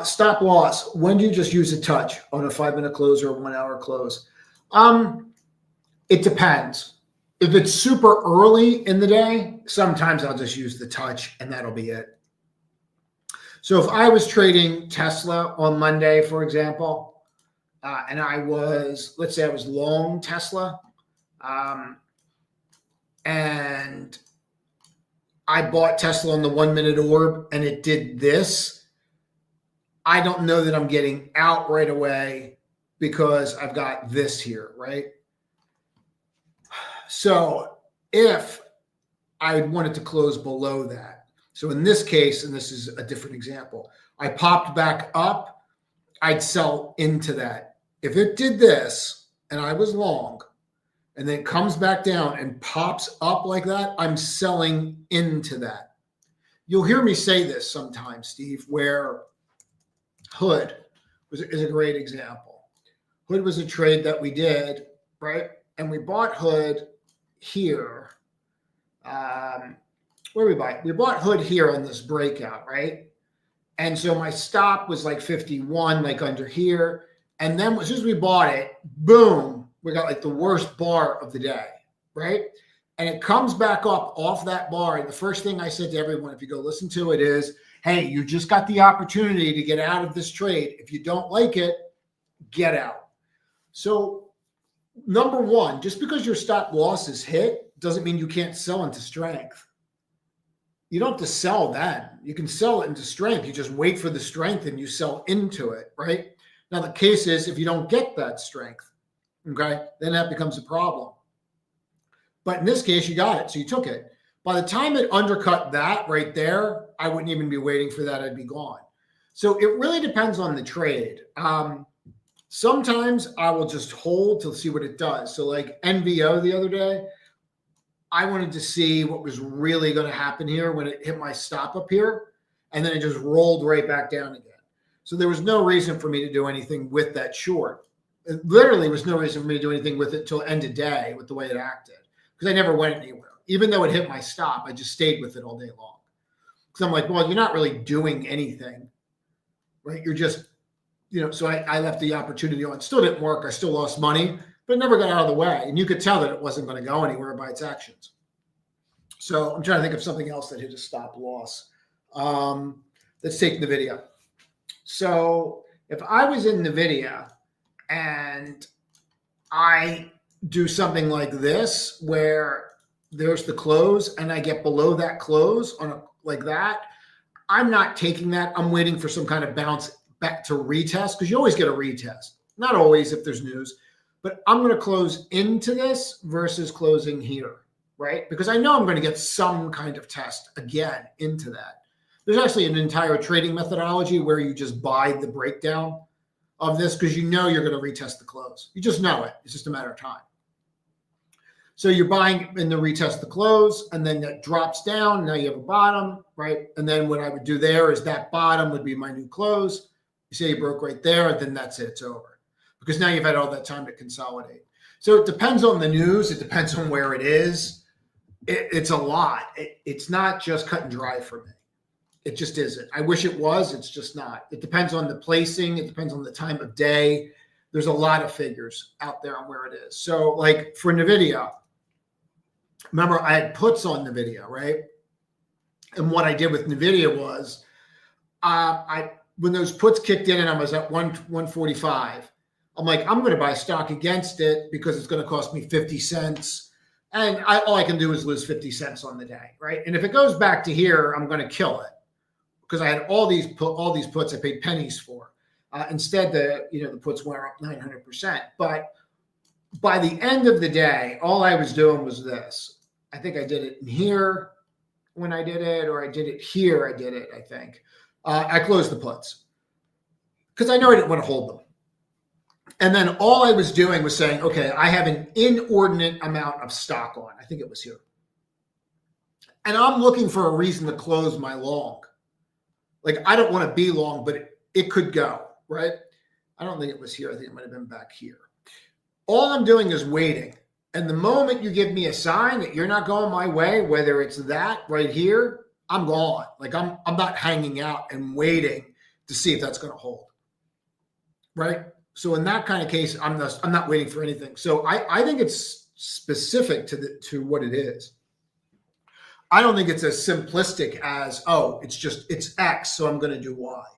Stop loss. When do you just use a touch on a 5 minute close or a 1 hour close? Um, it depends. If it's super early in the day, sometimes I'll just use the touch and that'll be it. So if I was trading Tesla on Monday, for example, and let's say I was long Tesla, um, and I bought Tesla on the 1 minute orb and it did this, I don't know that I'm getting out right away because I've got this here, right? So if I wanted to close below that, so in this case, and this is a different example, I popped back up, I'd sell into that. If it did this and I was long and then it comes back down and pops up like that, I'm selling into that. You'll hear me say this sometimes, Steve, where Hood is a great example. Hood was a trade that we did, right? And we bought Hood here. Where we buy? We bought Hood here on this breakout, right? And so my stop was like 51, like under here. And then as soon as we bought it, boom, we got like the worst bar of the day, right? And it comes back up off that bar. And the first thing I said to everyone, if you go listen to it, is, hey, you just got the opportunity to get out of this trade. If you don't like it, get out. So number one, just because your stop loss is hit doesn't mean you can't sell into strength. You don't have to sell then. You can sell it into strength. You just wait for the strength and you sell into it, right? Now, the case is if you don't get that strength, okay, then that becomes a problem. But in this case, you got it, so you took it. By the time it undercut that right there, I wouldn't even be waiting for that. I'd be gone. So it really depends on the trade. Sometimes I will just hold to see what it does. So like NVO the other day, I wanted to see what was really going to happen here when it hit my stop up here, and then it just rolled right back down again. So there was no reason for me to do anything with that short. It literally was no reason for me to do anything with it till end of day with the way it acted, because I never went anywhere. Even though it hit my stop, I just stayed with it all day long. Because I'm like, well, you're not really doing anything, right? You're just, so I left the opportunity on. It still didn't work. I still lost money, but it never got out of the way. And you could tell that it wasn't going to go anywhere by its actions. So I'm trying to think of something else that hit a stop loss. Let's take NVIDIA. So if I was in NVIDIA and I do something like this, where there's the close and I get below that close like that, I'm not taking that. I'm waiting for some kind of bounce back to retest, because you always get a retest. Not always if there's news, but I'm going to close into this versus closing here, right? Because I know I'm going to get some kind of test again into that. There's actually an entire trading methodology where you just buy the breakdown of this because you know you're going to retest the close. You just know it. It's just a matter of time. So you're buying in the retest the close, and then that drops down. Now you have a bottom, right? And then what I would do there is that bottom would be my new close. You say you broke right there, then that's it. It's over. Because now you've had all that time to consolidate. So it depends on the news. It depends on where it is. It's a lot. It's not just cut and dry for me. It just isn't. I wish it was. It's just not. It depends on the placing. It depends on the time of day. There's a lot of figures out there on where it is. So like for NVIDIA, remember I had puts on NVIDIA, right? And what I did with NVIDIA was when those puts kicked in and I was at 145, I'm like, I'm going to buy stock against it because it's going to cost me 50 cents. And all I can do is lose 50 cents on the day, right? And if it goes back to here, I'm going to kill it because I had all these puts I paid pennies for. Instead, the puts went up 900%. But by the end of the day, all I was doing was this. I think I did it in here when I did it, or I did it here. I did it, I think. I closed the puts because I know I didn't want to hold them. And then all I was doing was saying, okay, I have an inordinate amount of stock on. I think it was here. And I'm looking for a reason to close my long. Like, I don't want to be long, but it could go, right? I don't think it was here. I think it might have been back here. All I'm doing is waiting. And the moment you give me a sign that you're not going my way, whether it's that right here, I'm gone. Like I'm not hanging out and waiting to see if that's going to hold. Right. So in that kind of case, I'm not waiting for anything. So I think it's specific to what it is. I don't think it's as simplistic as, oh, it's X, so I'm going to do Y.